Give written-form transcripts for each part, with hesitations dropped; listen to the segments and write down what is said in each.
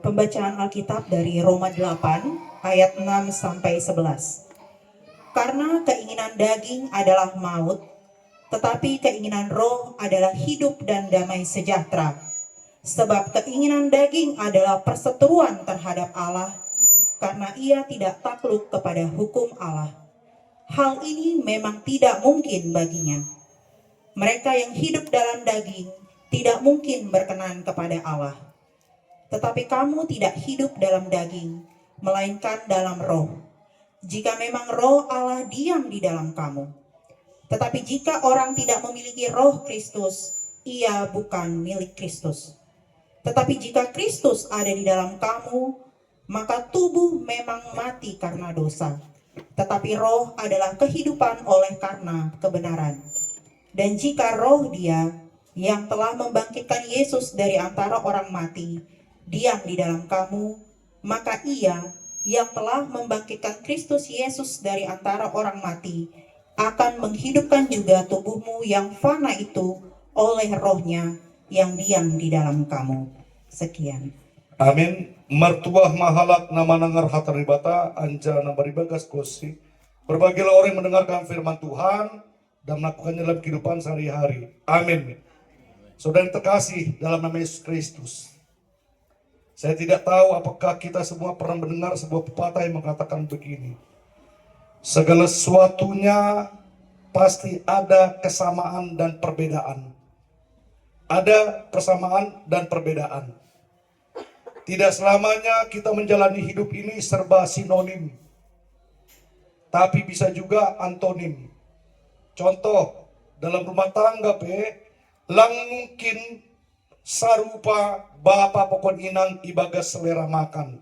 Pembacaan Alkitab dari Roma 8 ayat 6 sampai 11. Karena keinginan daging adalah maut, tetapi keinginan roh adalah hidup dan damai sejahtera. Sebab keinginan daging adalah perseteruan terhadap Allah, karena ia tidak takluk kepada hukum Allah. Hal ini memang tidak mungkin baginya. Mereka yang hidup dalam daging tidak mungkin berkenan kepada Allah. Tetapi kamu tidak hidup dalam daging, melainkan dalam roh. Jika memang roh Allah diam di dalam kamu. Tetapi jika orang tidak memiliki roh Kristus, ia bukan milik Kristus. Tetapi jika Kristus ada di dalam kamu, maka tubuh memang mati karena dosa. Tetapi roh adalah kehidupan oleh karena kebenaran. Dan jika roh Dia yang telah membangkitkan Yesus dari antara orang mati diam di dalam kamu, maka Ia yang telah membangkitkan Kristus Yesus dari antara orang mati akan menghidupkan juga tubuhmu yang fana itu oleh rohnya yang diam di dalam kamu. Sekian. Amin. Mertuah mahalak nama nangar hataribata anja nabaribagas kosi. Berbagilah orang yang mendengarkan firman Tuhan dan melakukannya dalam kehidupan sehari-hari. Amin. Saudara yang terkasih dalam nama Yesus Kristus, saya tidak tahu apakah kita semua pernah mendengar sebuah pepatah yang mengatakan begini. Segala sesuatunya pasti ada kesamaan dan perbedaan. Ada persamaan dan perbedaan. Tidak selamanya kita menjalani hidup ini serba sinonim, tapi bisa juga antonim. Contoh, dalam rumah tangga lang mungkin sarupa bapa pokon inang ibagas selera makan.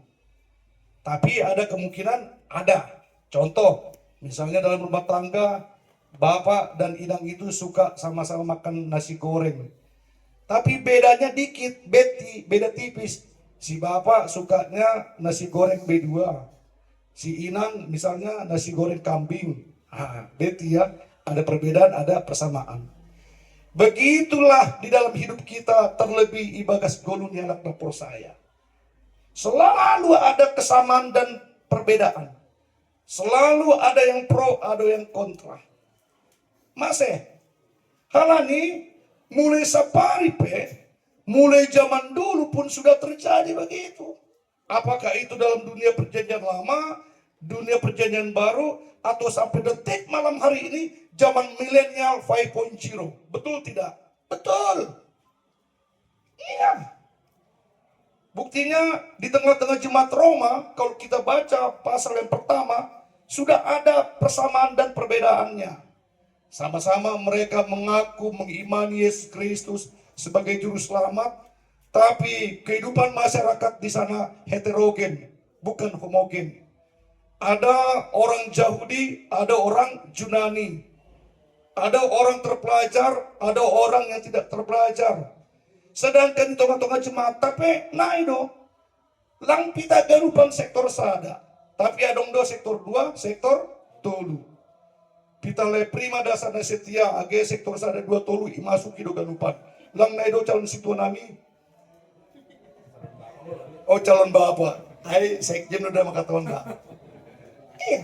Tapi ada kemungkinan ada. Contoh, misalnya dalam rumah tangga bapak dan inang itu suka sama-sama makan nasi goreng. Tapi bedanya dikit, beda tipis. Si bapak sukanya nasi goreng B2. Si inang misalnya nasi goreng kambing. Beti ya, ada perbedaan, ada persamaan. Begitulah di dalam hidup kita, terlebih ibagas golun anak dapur saya. Selalu ada kesamaan dan perbedaan. Selalu ada yang pro, ada yang kontra. Masih, hal ini mulai sapari mulai zaman dulu pun sudah terjadi begitu. Apakah itu dalam dunia perjanjian lama, dunia perjanjian baru, atau sampai detik malam hari ini zaman milenial 5.0. Betul tidak? Betul. Iya. Buktinya di tengah-tengah jemaat Roma, kalau kita baca pasal yang pertama, sudah ada persamaan dan perbedaannya. Sama-sama mereka mengaku mengimani Yesus Kristus sebagai juru selamat, tapi kehidupan masyarakat di sana heterogen, bukan homogen. Ada orang Yahudi, ada orang Yunani. Ada orang terpelajar, ada orang yang tidak terpelajar. Sedangkan di tengah-tengah jemaat, tapi naido, lang pita garupan sektor sada. Tapi adong do sektor 2, sektor tolu. Pita le prima dasar na setia, age sektor sada 2 tolu, imasuki do garupan. Lang naido calon situ nami. Oh calon bapak. Hai sekjen udah makatawan bapak. Iya.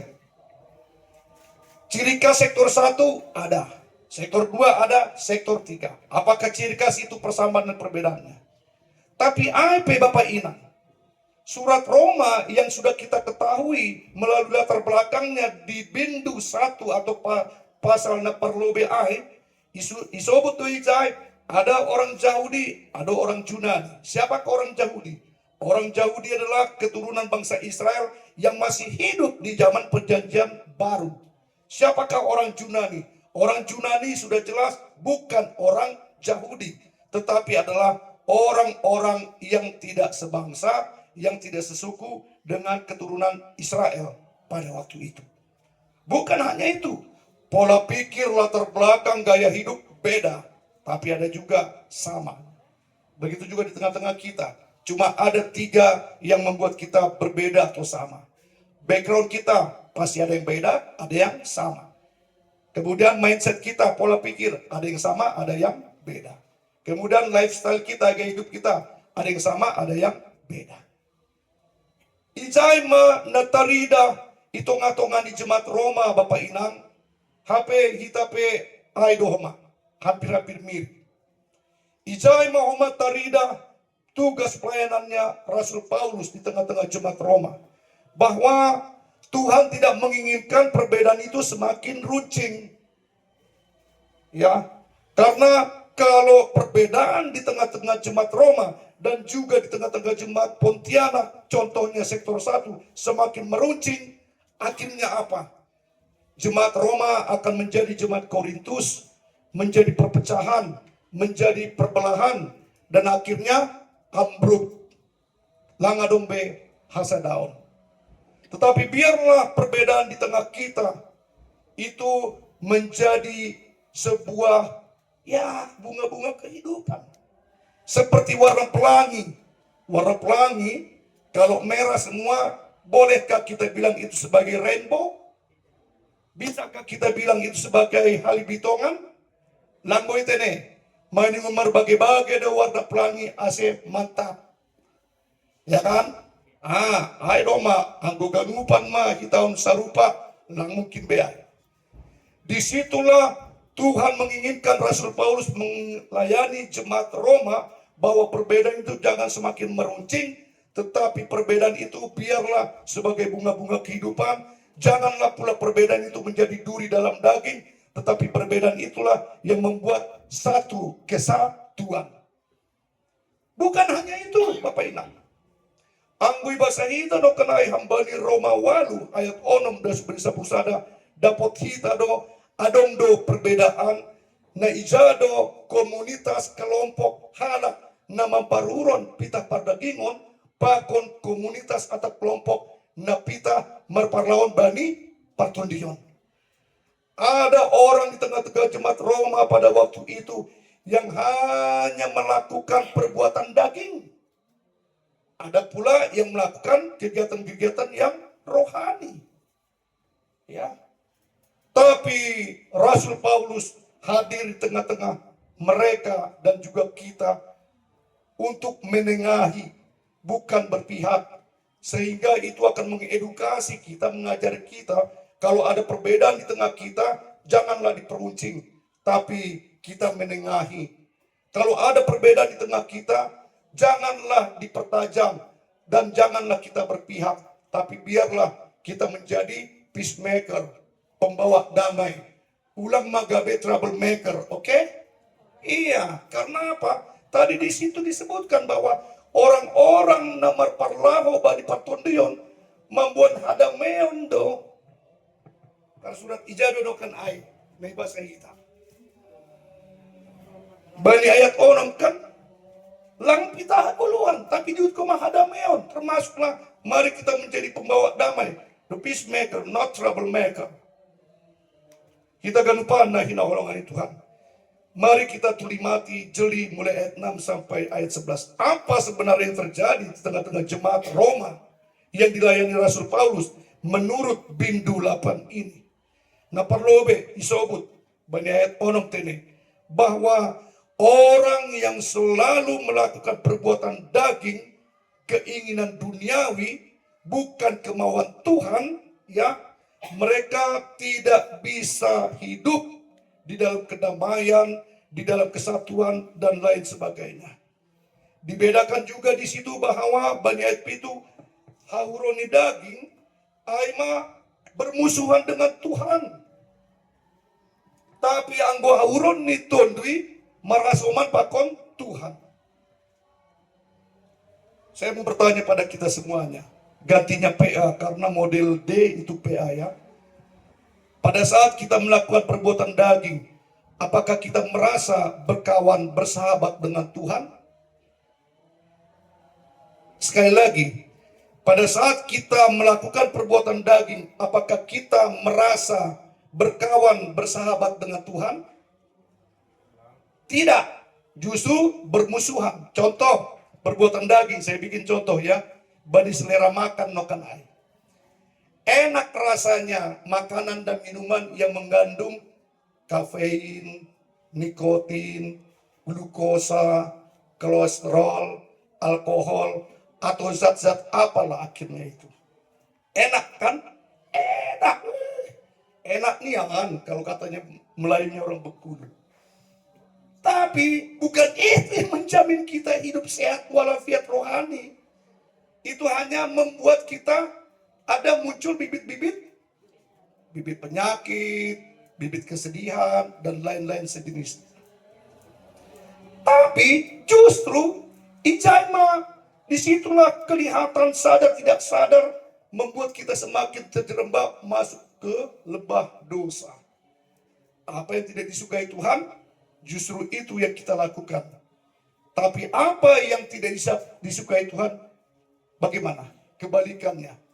Ciri khas sektor 1 ada, sektor 2 ada, sektor 3. Apakah ciri khas itu persamaan dan perbedaannya? Tapi apa Bapak Inang? Surat Roma yang sudah kita ketahui melalui latar belakangnya di bindu 1 atau pasal na perlobe ai, isobut tu ijai, ada orang Yahudi, ada orang Yunani. Siapakah orang Yahudi? Orang Yahudi adalah keturunan bangsa Israel yang masih hidup di zaman perjanjian baru. Siapakah orang Yunani? Orang Yunani sudah jelas bukan orang Yahudi, tetapi adalah orang-orang yang tidak sebangsa, yang tidak sesuku dengan keturunan Israel pada waktu itu. Bukan hanya itu, pola pikir, latar belakang, gaya hidup beda, tapi ada juga sama. Begitu juga di tengah-tengah kita. Cuma ada 3 yang membuat kita berbeda atau sama. Background kita pasti ada yang beda, ada yang sama. Kemudian mindset kita, pola pikir, ada yang sama, ada yang beda. Kemudian lifestyle kita, gaya hidup kita, ada yang sama, ada yang beda. Ijai natarida itonga-tonga di jemaat Roma Bapak Inang, HP hitape aidohoma, hampir-hampir mirip. Ijai Muhammad tarida tugas pelayanannya Rasul Paulus di tengah-tengah jemaat Roma, bahwa Tuhan tidak menginginkan perbedaan itu semakin runcing. Ya, karena kalau perbedaan di tengah-tengah jemaat Roma dan juga di tengah-tengah jemaat Pontianak, contohnya sektor 1, semakin meruncing, akhirnya apa? Jemaat Roma akan menjadi jemaat Korintus, menjadi perpecahan, menjadi perbelahan, dan akhirnya ambruk, langadombe, hasadaon. Tetapi biarlah perbedaan di tengah kita itu menjadi sebuah bunga-bunga kehidupan. Seperti warna pelangi. Warna pelangi, kalau merah semua, bolehkah kita bilang itu sebagai rainbow? Bisakah kita bilang itu sebagai halibitongan? Langgo itene, mainin umar bagai-bagai ada warna pelangi ase mantap. Ya kan? Hai doma, anggo ganupan mah kita sarupa, lang mungkin bea. Disitulah Tuhan menginginkan Rasul Paulus melayani jemaat Roma, bahwa perbedaan itu jangan semakin meruncing, tetapi perbedaan itu biarlah sebagai bunga-bunga kehidupan. Janganlah pula perbedaan itu menjadi duri dalam daging, tetapi perbedaan itulah yang membuat satu kesatuan. Bukan hanya itu, Bapak Inang. Anggui bahasa hita do kenai hambani Roma walu ayat 6 das berisa pusada dapat hita do adong do perbedaan na ijado komunitas kelompok halak na mamparuron pita pardagingon pakon komunitas atau kelompok na pita marparlawan bani partondion. Ada orang di tengah-tengah jemaat Roma pada waktu itu yang hanya melakukan perbuatan daging. Ada pula yang melakukan kegiatan-kegiatan yang rohani. Ya. Tapi Rasul Paulus hadir di tengah-tengah mereka dan juga kita untuk menengahi, bukan berpihak. Sehingga itu akan mengedukasi kita, mengajar kita, kalau ada perbedaan di tengah kita, janganlah diperuncing, tapi kita menengahi. Kalau ada perbedaan di tengah kita, janganlah dipertajam dan janganlah kita berpihak, tapi biarlah kita menjadi peacemaker, pembawa damai. Ulang magabe troublemaker, oke? Iya, karena apa? Tadi di situ disebutkan bahwa orang-orang namar parlaho badi patondion membuat hadameon do. Karena surat ijado dokan ai, may bahasa hitam. Bani ayat 6 kan lang pita puluhan, tapi juga mahadameon, termasuklah mari kita menjadi pembawa damai, the peacemaker, not troublemaker. Kita ganupan na hinaholongan Tuhan. Mari kita tulimati jeli mulai ayat 6 sampai ayat 11. Apa sebenarnya yang terjadi di tengah-tengah jemaat Roma yang dilayani Rasul Paulus menurut bindu 8 ini? Nah perlobe isobut bani ayat 6 tene bahwa orang yang selalu melakukan perbuatan daging, keinginan duniawi, bukan kemauan Tuhan, ya, mereka tidak bisa hidup di dalam kedamaian, di dalam kesatuan dan lain sebagainya. Dibedakan juga di situ bahwa Bani ayat itu hauroni daging, aima bermusuhan dengan Tuhan. Tapi anggo hauron ni tondui marasoman pakon Tuhan. Saya mau bertanya pada kita semuanya, gantinya PA karena model D itu PA ya. Pada saat kita melakukan perbuatan daging, apakah kita merasa berkawan, bersahabat dengan Tuhan? Sekali lagi, pada saat kita melakukan perbuatan daging, apakah kita merasa berkawan, bersahabat dengan Tuhan? Tidak, justru bermusuhan. Contoh, perbuatan daging, saya bikin contoh ya. Bani selera makan nokan ai. Enak rasanya makanan dan minuman yang mengandung kafein, nikotin, glukosa, kolesterol, alkohol, atau zat-zat apalah akhirnya itu. Enak kan? Enak. Enak nian kalau katanya Melayunya orang Bengkulu. Tapi bukan itu yang menjamin kita hidup sehat walafiat rohani. Itu hanya membuat kita ada muncul bibit-bibit penyakit, bibit kesedihan, dan lain-lain sejenis. Tapi justru Ijaima, disitulah kelihatan sadar tidak sadar membuat kita semakin terjerembab masuk ke lebah dosa. Apa yang tidak disukai Tuhan, justru itu yang kita lakukan. Tapi apa yang tidak disukai Tuhan, bagaimana? Kebalikannya.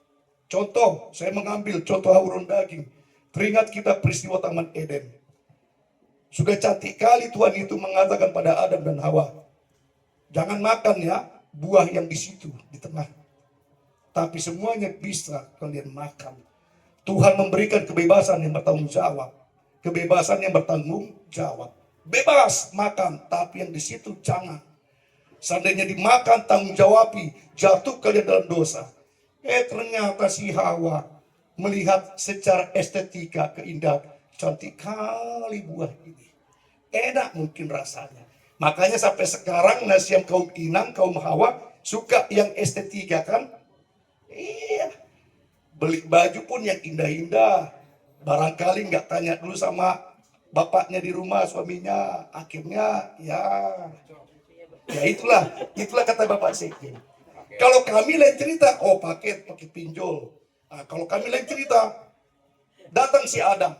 Contoh, saya mengambil contoh hauron daging. Teringat kita peristiwa Taman Eden. Sudah cantik kali Tuhan itu mengatakan pada Adam dan Hawa, jangan makan ya buah yang di situ, di tengah. Tapi semuanya bisa kalian makan. Tuhan memberikan kebebasan yang bertanggung jawab. Kebebasan yang bertanggung jawab. Bebas makan, tapi yang di situ jangan. Seandainya dimakan, tanggung jawabi, jatuh kalian dalam dosa. Ternyata si Hawa melihat secara estetika keindahan, cantik kali buah ini. Enak mungkin rasanya. Makanya sampai sekarang nasiam kaum Inang, kaum Hawa suka yang estetika kan? Iya. Beli baju pun yang indah-indah. Barangkali nggak tanya dulu sama bapaknya di rumah, suaminya. Akhirnya ya itulah kata Bapak Sekjen. Kalau kami lain cerita, pakai pinjol. Nah, kalau kami lain cerita, datang si Adam.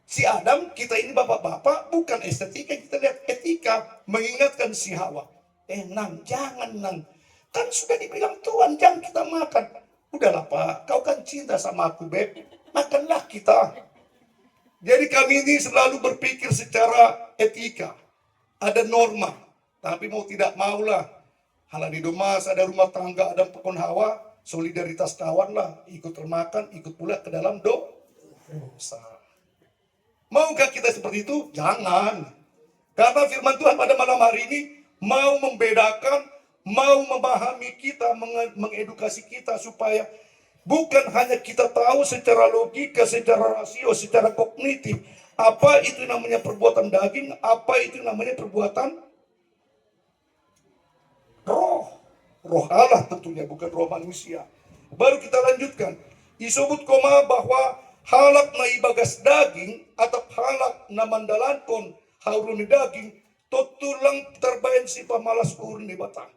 Si Adam, kita ini bapak-bapak, bukan estetika, kita lihat etika. Mengingatkan si Hawa. Nang, jangan Nang. Kan sudah dibilang Tuhan, jangan kita makan. Udahlah Pak, kau kan cinta sama aku Beb. Makanlah kita. Jadi kami ini selalu berpikir secara etika. Ada norma. Tapi mau tidak maulah. Halal Domas, ada rumah tangga, ada pekon Hawa, solidaritas kawan lah, ikut termakan, ikut pula ke dalam dosa. Maukah kita seperti itu? Jangan. Karena firman Tuhan pada malam hari ini mau membedakan, mau memahami kita, mengedukasi kita supaya bukan hanya kita tahu secara logika, secara rasio, secara kognitif, apa itu namanya perbuatan daging, apa itu namanya perbuatan roh Allah tentunya, bukan roh manusia. Baru kita lanjutkan. Disebut koma bahwa halak na ibagas daging atau halak na mandalankon haurun daging tutulang terbayan si pamalas urun di batang.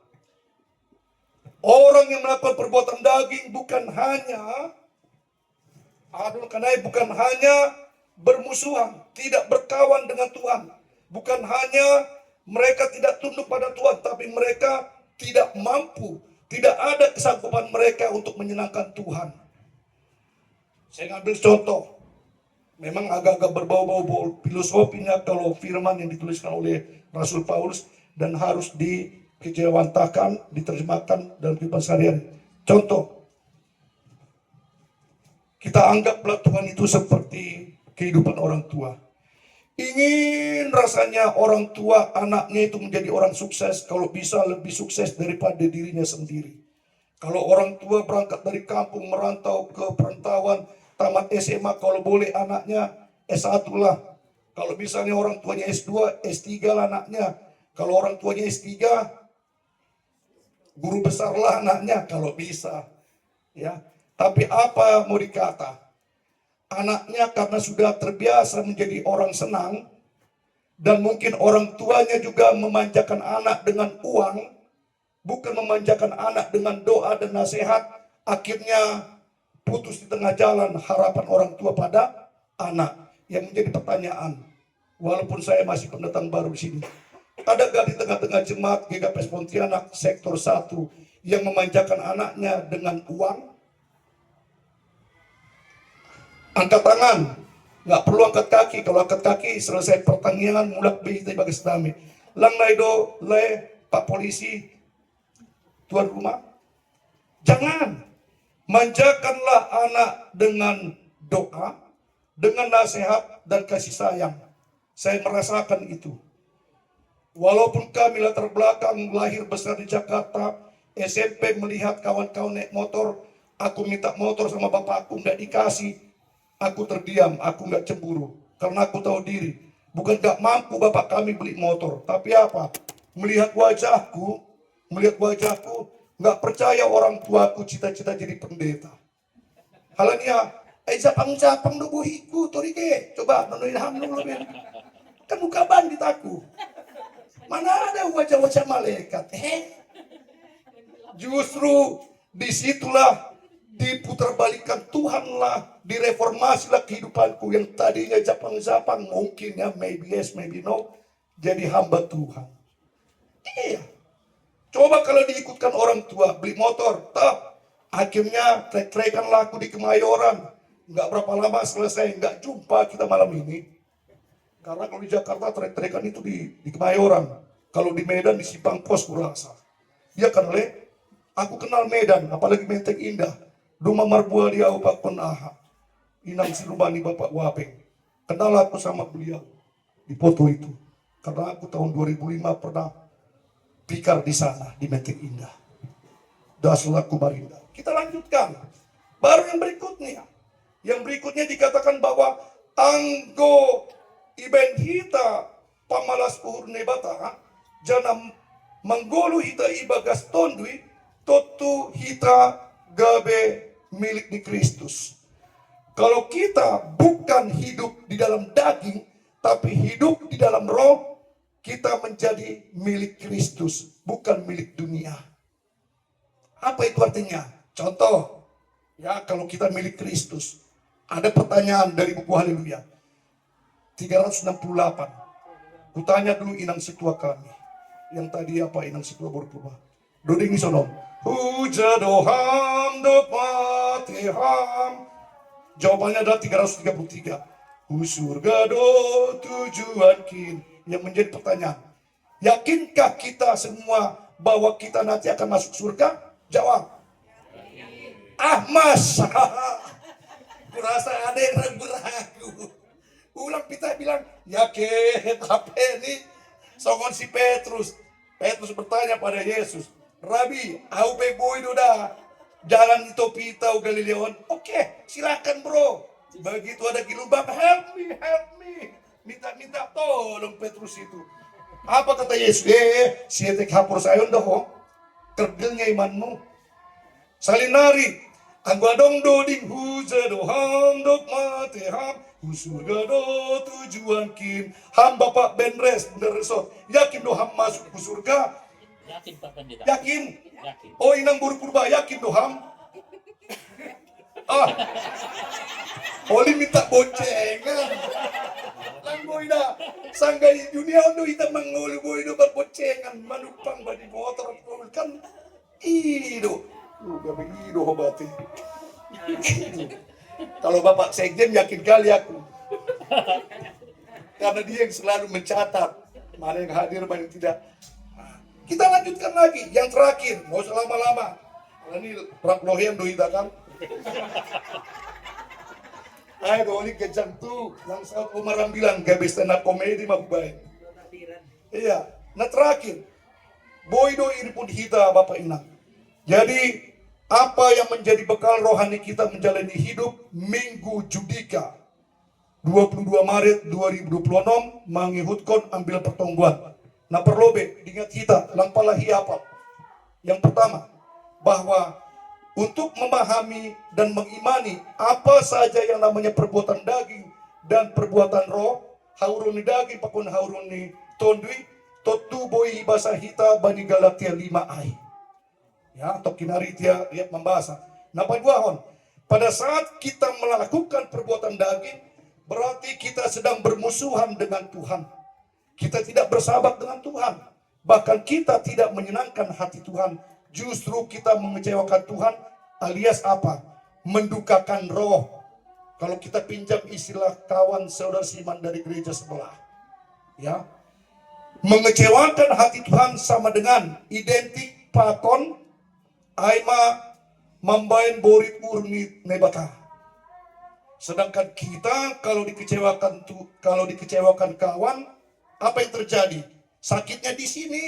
Orang yang melakukan perbuatan daging bukan hanya bukan hanya bermusuhan, tidak berkawan dengan Tuhan. Bukan hanya mereka tidak tunduk pada Tuhan, tapi mereka tidak mampu, tidak ada kesanggupan mereka untuk menyenangkan Tuhan. Saya ngambil contoh, memang agak-agak berbau-bau filosofinya kalau firman yang dituliskan oleh Rasul Paulus dan harus dikejawantahkan, diterjemahkan dalam kehidupan sehari-hari. Contoh, kita anggaplah Tuhan itu seperti kehidupan orang tua. Ingin rasanya orang tua anaknya itu menjadi orang sukses, kalau bisa lebih sukses daripada dirinya sendiri. Kalau orang tua berangkat dari kampung merantau ke perantauan, tamat SMA, kalau boleh anaknya S1 lah. Kalau misalnya orang tuanya S2, S3 lah anaknya. Kalau orang tuanya S3, guru besar lah anaknya kalau bisa. Ya. Tapi apa mau dikata? Anaknya karena sudah terbiasa menjadi orang senang, dan mungkin orang tuanya juga memanjakan anak dengan uang, bukan memanjakan anak dengan doa dan nasihat, akhirnya putus di tengah jalan harapan orang tua pada anak. Yang menjadi pertanyaan, walaupun saya masih pendatang baru di sini, ada gak di tengah-tengah jemaat GKPS Pontianak sektor 1 yang memanjakan anaknya dengan uang? Angkat tangan, nggak perlu angkat kaki. Kalau angkat kaki selesai pertandingan mulak bihita bagas dami. Lang naido le Pak Polisi, tuan rumah. Jangan, manjakanlah anak dengan doa, dengan nasihat dan kasih sayang. Saya merasakan itu. Walaupun kami latar belakang lahir besar di Jakarta, SMP melihat kawan-kawan naik motor, aku minta motor sama bapak aku nggak dikasih, aku terdiam, aku nggak cemburu, karena aku tahu diri. Bukan nggak mampu bapak kami beli motor, tapi apa? Melihat wajahku, nggak percaya orang tuaku cita-cita jadi pendeta. Halanya, japang-japang do buhiku, torike, coba nonoin hamlu lebih. Kan muka bandit aku. Mana ada wajah-wajah malaikat? Justru disitulah diputarbalikkan Tuhanlah, direformasilah kehidupanku yang tadinya japang-japang, mungkin ya, maybe yes, maybe no, jadi hamba Tuhan. Iya. Coba kalau diikutkan orang tua, beli motor, tak. Akhirnya trek-trekan laku di Kemayoran. Nggak berapa lama selesai, nggak jumpa kita malam ini. Karena kalau di Jakarta trek-trekan itu di Kemayoran. Kalau di Medan di Simpang Pos kurasa. Ya kan aku kenal Medan, apalagi Menteng Indah. Duma Marbua dia Pak Penaha. Inang Silubani Bapak Wapeng. Kenal aku sama beliau di foto itu. Karena aku tahun 2005 pernah pikar di sana, di Menteng Indah. Dasulaku Marinda. Kita lanjutkan. Baru yang berikutnya. Yang berikutnya dikatakan bahwa anggo iben hita pamalas uhur nebata janam manggolu hita ibagas tondui totu hita gabe milik di Kristus. Kalau kita bukan hidup di dalam daging, tapi hidup di dalam roh, kita menjadi milik Kristus, bukan milik dunia. Apa itu artinya? Contoh, ya kalau kita milik Kristus, ada pertanyaan dari buku Haleluya 368. Kutanya dulu inang situa kami, yang tadi apa inang situa berubah. Doding sonom. Huja doham dopateham. Jawabannya adalah 333. Surga do tujuan kin. Yang menjadi pertanyaan, yakinkah kita semua bahwa kita nanti akan masuk surga? Jawab. Masa kurasa ada yang ragu-ragu. Ulang kita bilang yakin. Apa ini songon si Petrus bertanya pada Yesus, Rabi, au pe boy dah jalan itu pita Galileon. Oke, silakan bro. Begitu ada kilubab, help me. Minta tolong Petrus itu. Apa kata Yesus? Sietek hapur sayon dah, kerdelnya imanmu. Salinari, angguadong doding huja doham dok mateham, surga do tujuan kin. Ham Bapak Benres, bener resort. Yakin doham masuk ke surga? Yakin Pak Pendeta. Yakin? Yakin. Oh inang buru purba yakin doham? Oli minta boncengan. Lang boy na. Sanggay dunia ondo ita mangulu boy do berboncengan manupang badi motor kan ido. Gabe ido hobati. Kalau Bapak Sekjen yakin kali aku. Karena dia yang selalu mencatat mana yang hadir mana yang tidak. Kita lanjutkan lagi yang terakhir, mau lama-lama. Ini Prak Lohem do ita kan. Ay, doli kejang tuh, yang saat Umaran bilang, gak bisa stand up comedy mah baik. Iya, nah terakhir, boy do ini pun hita Bapak Inang. Jadi, apa yang menjadi bekal rohani kita menjalani hidup Minggu Judika 22 Maret 2026 mengihutkan ambil pertongguan. Nah perlobe, diingat kita, lampalahi apa? Yang pertama, bahwa untuk memahami dan mengimani apa saja yang namanya perbuatan daging dan perbuatan roh, hauruni daging pakun hauruni tondui, totu boi bahasa hita bani Galatia 5 ai. Ya, atau kinari dia lihat membahasa. Nah, paduahon, pada saat kita melakukan perbuatan daging, berarti kita sedang bermusuhan dengan Tuhan. Kita tidak bersahabat dengan Tuhan. Bahkan kita tidak menyenangkan hati Tuhan. Justru kita mengecewakan Tuhan, alias apa? Mendukakan roh. Kalau kita pinjam istilah kawan saudara Siman dari gereja sebelah, ya, mengecewakan hati Tuhan sama dengan identik pakon aima membain borit urni nebata. Sedangkan kita kalau dikecewakan kawan, apa yang terjadi? Sakitnya di sini.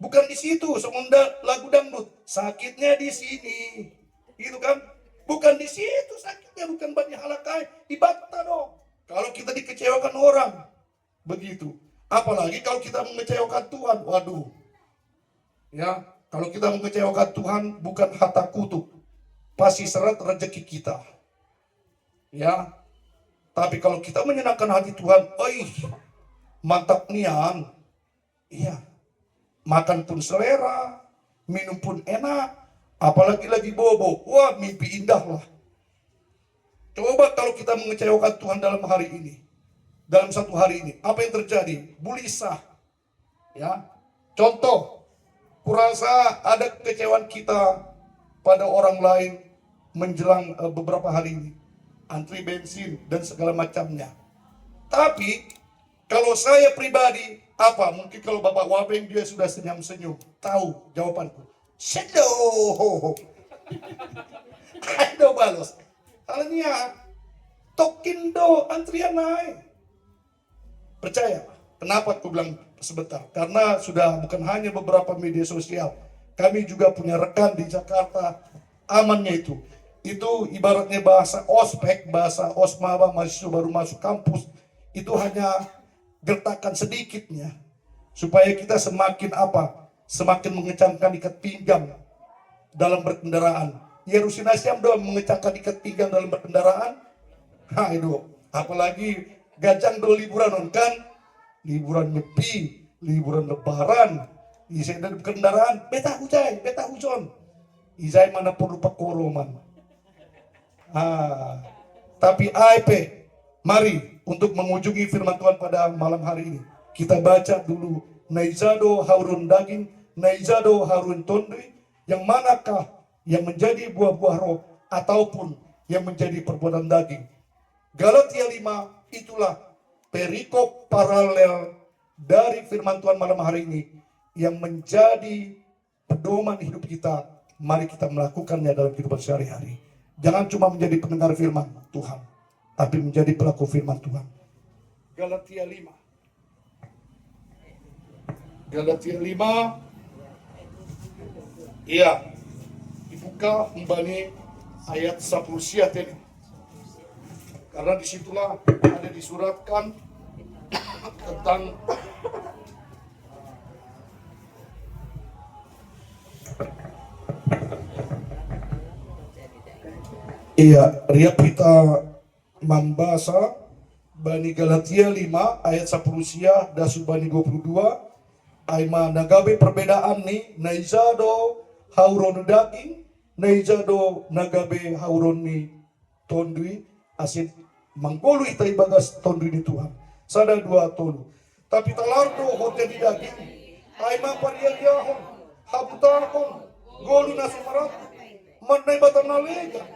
Bukan di situ, semunda lagu dangdut. Sakitnya di sini. Gitu kan? Bukan di situ sakitnya, bukan bani halakai. Di bata dong. Kalau kita dikecewakan orang. Begitu. Apalagi kalau kita mengecewakan Tuhan. Waduh. Ya, kalau kita mengecewakan Tuhan bukan harta kutuk. Pasti seret rezeki kita. Ya. Tapi kalau kita menyenangkan hati Tuhan, mantap nian. Iya. Makan pun selera, minum pun enak, apalagi lagi bobo. Wah, mimpi indah lah. Coba kalau kita mengecewakan Tuhan dalam hari ini. Dalam satu hari ini, apa yang terjadi? Bulisah. Ya. Contoh, kurasa ada kekecewaan kita pada orang lain menjelang beberapa hari ini. Antri bensin dan segala macamnya. Tapi kalau saya pribadi, apa? Mungkin kalau Bapak Wabeng dia sudah senyum-senyum. Tahu jawabanku. Sedo. Ayo balos. Halnya tokindo antrian naik. Percaya? Kenapa aku bilang sebentar? Karena sudah bukan hanya beberapa media sosial. Kami juga punya rekan di Jakarta. Amannya itu. Itu ibaratnya bahasa ospek, bahasa osmaba, mahasiswa baru masuk kampus. Itu hanya gertakan sedikitnya. Supaya kita semakin apa? Semakin mengencangkan ikat pinggang dalam berkendaraan. Yerusalem Asyam doang mengencangkan ikat pinggang dalam berkendaraan. Itu. Apalagi gajang do liburan kan? Liburan nyepi, liburan lebaran. Isai dari kendaraan, beta hujai, beta hujon. Isai mana perlu pakoroman. Tapi mari untuk mengunjungi firman Tuhan pada malam hari ini. Kita baca dulu Naizado Harun Daging, Naizado Harun Tondri, yang manakah yang menjadi buah-buah roh ataupun yang menjadi perbuatan daging. Galatia 5 itulah perikop paralel dari firman Tuhan malam hari ini yang menjadi pedoman hidup kita. Mari kita melakukannya dalam kehidupan sehari-hari. Jangan cuma menjadi pendengar firman Tuhan, tapi menjadi pelaku firman Tuhan. Galatia 5. Galatia 5. Iya. Dibuka membani ayat 10 siat ini. Karena disitulah ada disuratkan tentang Ria Pita Mambasa Bani Galatia 5 ayat 10 sia dasu Bani 22 Aima nagabe perbedaan nih Naizado Hauron daging Naizado nagabe Hauron ni tondui asin manggolu itai bagas tondui di Tuhan sada dua tolu tapi talardo hotel di daging Aima pariagahon habutakon golu nasumarat manai batanalega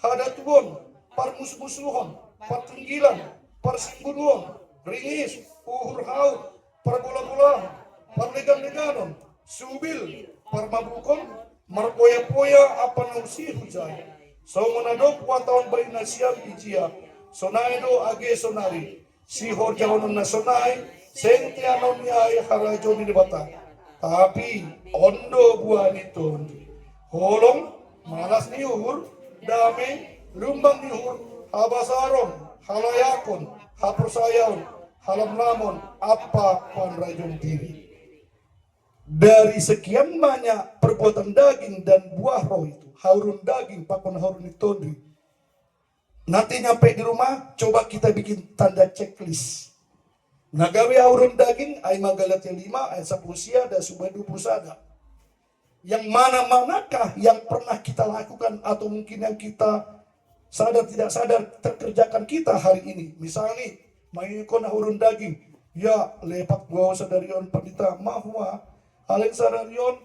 hadatuon, parmus-musuhon, partunggilan, parsinggunuon, ringis, uhur haut, parbola-bola, parlegan-leganon, subil, parmabukon, marpoya-poya apa nausi hujai. So monadok watawan bayi nasiam ijia, sonaido age sonari, sihor jahonon na sonai, sentianon yai harajon di bata. Tapi ondo buah nito, holong malas ni uhur, damai, lumbang nihur, habasaron, halayakon, hapersayaon, halam lamon, apa panrajong diri. Dari sekian banyak perbuatan daging dan buah roh itu, haurun daging, pakon haurun itondri. Nanti nyampe di rumah, coba kita bikin tanda checklist. Nagawe haurun daging, Aima Galatia 5, ayat 10 sia, dan subah 20 sada. Yang mana-manakah yang pernah kita lakukan atau mungkin yang kita sadar tidak sadar terkerjakan kita hari ini. Misalnya, mayikon hurun daging. Ya, lepak gua sadarion pandita mahwa. Aleng sadarion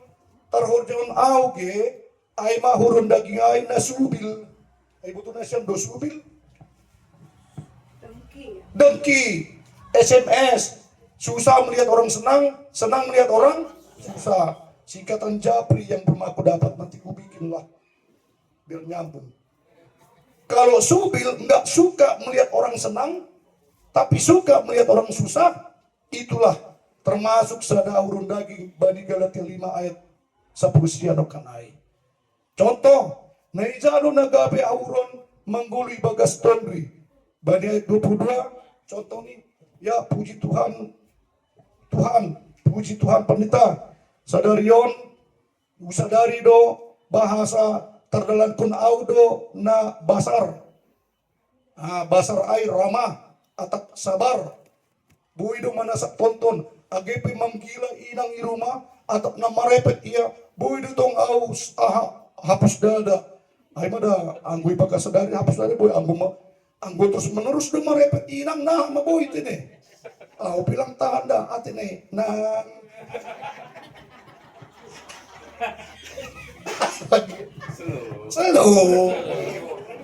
tarhorjon auge. Ay mahurun daging ay nasubil. Ay buto na siyang dosubil. Dengki. SMS. Susah melihat orang senang. Senang melihat orang susah. Singkatan Japri yang belum aku dapat nanti ku bikinlah biar nyambung. Kalau subil nggak suka melihat orang senang, tapi suka melihat orang susah, itulah termasuk sada urun daging bani Galatia 5 ayat 10 siano kanai. Contoh, naijalo nagabe auron mengguli bagas tondri. Bani ayat 22, contoh nih, ya puji Tuhan, puji Tuhan pendeta. Sadarion, usadari do bahasa terdalan kun audo na basar. Basar air ramah, atak sabar. Buido manasak tonton, agepe manggila inang iruma, atap na marepet iya, buido tong aus, hapus dada. Ay mada, anggoy pagkasadari, hapus dada, boy, anggo terus menerus do marepet inang na, maboy tine. Bilang tanda, atine, nang. Slow.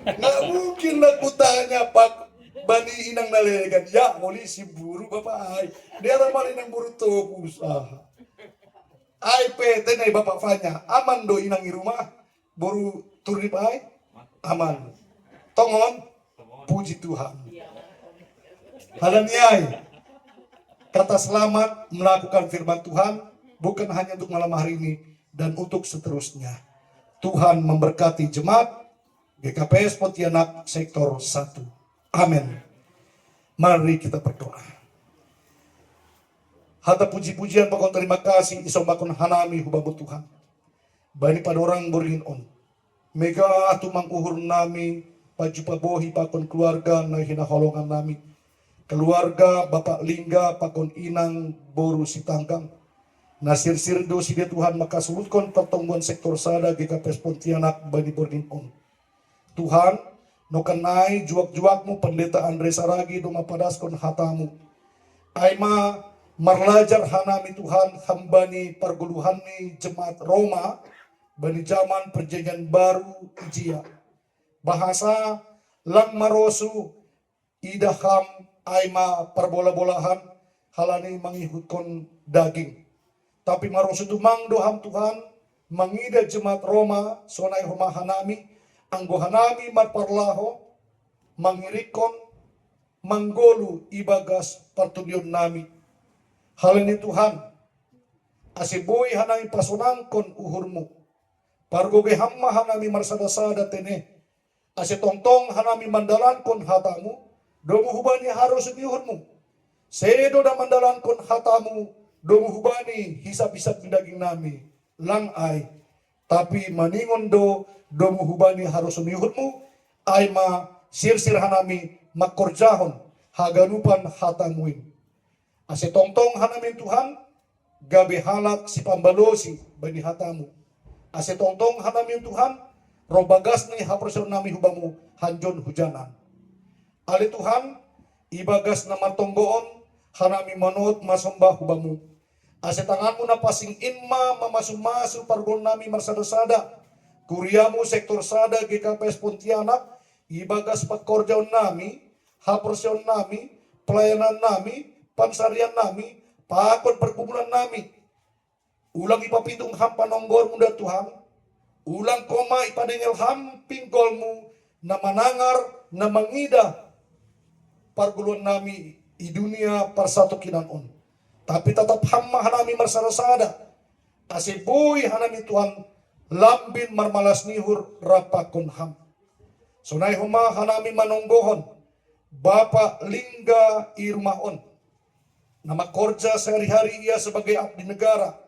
Nggak mungkin lah kutanya pak bani inang nalelegan. Ya, muli si buru bapak ay. Dia ramal inang buru to usaha. Ay pete na bapak fanya. Aman do inang i rumah. Buru turip ay. Aman. Tongon. Puji Tuhan. Halaniay. Kata selamat melakukan firman Tuhan bukan hanya untuk malam hari ini dan untuk seterusnya. Tuhan memberkati jemaat GKPS Pontianak sektor 1. Amin. Mari kita berdoa. Hata puji-pujian pakon terima kasih iso makon hanami hubabu Tuhan. Bani pada orang beringin on. Mega atu mangkuhur nami pajupa bohi pakon keluarga na hina holongan nami. Keluarga Bapak Lingga pakon inang boru si tanggang. Nasir-sir do si dia Tuhan maka sulutkan pertemuan sektor sada GKPS Pontianak bani beringin on. Tuhan, no kenai juak-juakmu pendeta Andre Saragi do mapadaskon hatamu. Aima marlajar hanami Tuhan hambani perguluhanni jemaat Roma bani zaman perjanjian baru ijia. Bahasa lang marosu idaham aima perbola-bolahan halani mengikutkan daging. Tapi marosu itu mangdoham Tuhan mangida jemaat Roma sonai homa hanami anggo hanami marparlaho mangirikon manggolu ibagas partunion nami. Hal ini Tuhan asiboy hanami pasunangkon uhurmu pargoge hamma hanami marsada-sada tene asitongtong hanami mandalankon hatamu domu hubani harus uhurmu sedo da mandalankon hatamu domu hubani hisap-hisap daging nami lang ay tapi maningon domu hubani harus unihutmu ay ma sir-sir hanami makorjahon haganupan hatamuin. Ase tongtong hanami Tuhan gabe halak si pambalosi bani hatamu. Ase tongtong hanami Tuhan robagas ni haproson nami hubamu hanjon hujanan. Ali Tuhan ibagas na matonggoon hanami manut masembah hubamu. Ase tanganmu na pasing inma mamasu-masu pargon nami marsada-sada. Kuriamu sektor sada GKPS Pontianak, ibagas pekorjaon nami, haporsion nami, pelayanan nami, pansarian nami, pakon perkumpulan nami. Ulang ipapitung hampa nonggor muda Tuhan, ulang koma ipadengel hamping golmu, na manangar, na mangida, parguluan nami di dunia persatu kinanon. Tapi tetap hamma hanami marsada-sada, asibuy hanami Tuhan, lambin marmalas nihur rapakon ham. Sunai huma hanami manonggohon Bapak Lingga Irmahon. Nama korja sehari-hari ia sebagai abdi negara.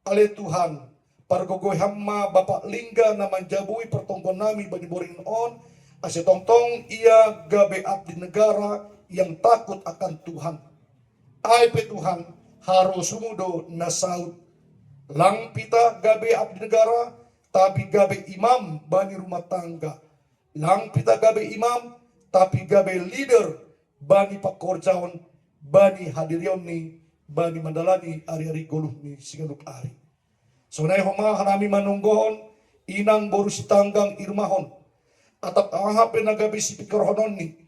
Ale Tuhan, pargogoy hamma Bapak Lingga na manjabui pertongkon nami bani boring on. Ase tongtong ia gabe abdi negara yang takut akan Tuhan. Aipe Tuhan harus sumudo nasaud. Lang pita gabe abdi negara, tapi gabe imam bani rumah tangga. Lang pita gabe imam, tapi gabe leader bani pakorjaon, bani hadirion ni, bani mandalani ari-ari goluh ni singanup ari. Sonai homa hanami manunggohon, inang boru si tanggang irmahon. Atap ahape nagabe si pikorhonon ni,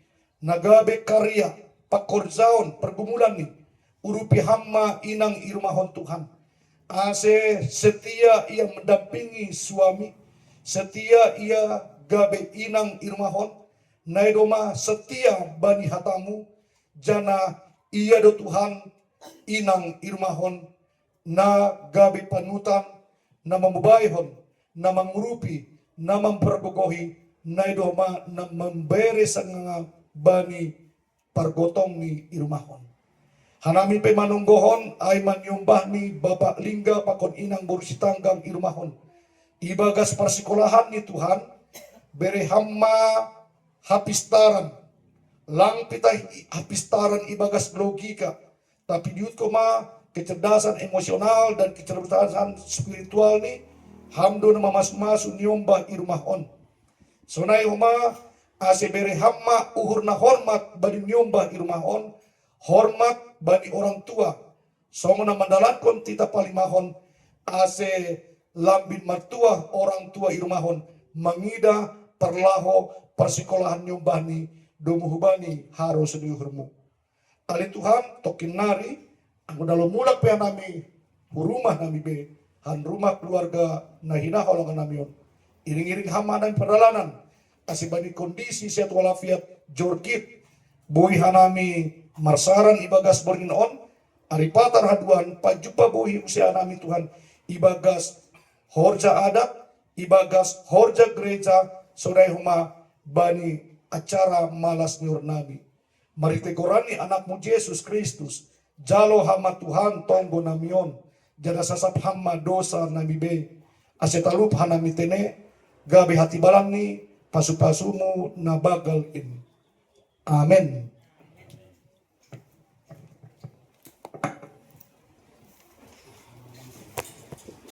nagabe karya, pakorjaon, pergumulan ni, urupi hamma inang irmahon Tuhan. Ase setia ia mendampingi suami, setia ia gabe inang irmahon, naidoma setia bani hatamu, jana ia do Tuhan inang irmahon na gabi panutan na mamubayhon na mangurupi na mampergogohi na idoma na memberi sa nga bani pargotong ni irmahon. Hanami pe manunggohon ay manyumbah ni Bapak Lingga pakon inang bursitanggang irmahon. Ibagas persekolahan ni Tuhan bere hamma hapistaran lang pitay hapistaran ibagas logika tapi diut ko ma kecerdasan emosional dan kecerdasan spiritual ni hamdo na mamas-masu nyumbah irmahon. Sonay huma ase bere hamma uhur na hormat bani nyumbah irmahon, hormat bani orang tua. Songo na mandalankon tita palimahon ase lambin martua orang tua irmahon mangida perlaho persekolahan nyumbah ni domuhubani harus diuhurmu. Ali Tuhan tokin nari ang dalam mulak pe nami rumah nami be han rumah keluarga na hinaholongan nami yon. Iring-iring hama dan perjalanan kasih bani kondisi sehat walafiat jorgit boy hanami marsaran ibagas borginoon aripatar haduan pajupa boy usia nami Tuhan ibagas horja adat ibagas horja gereja sodai huma bani acara malas nyur nabi mari tegorani anakmu Yesus Kristus jalo hama Tuhan tonggo namion jada sasap hama dosa nami be asetalup hanami tene gabe hati balang ni pasu-pasumu na bagal ini. Amin.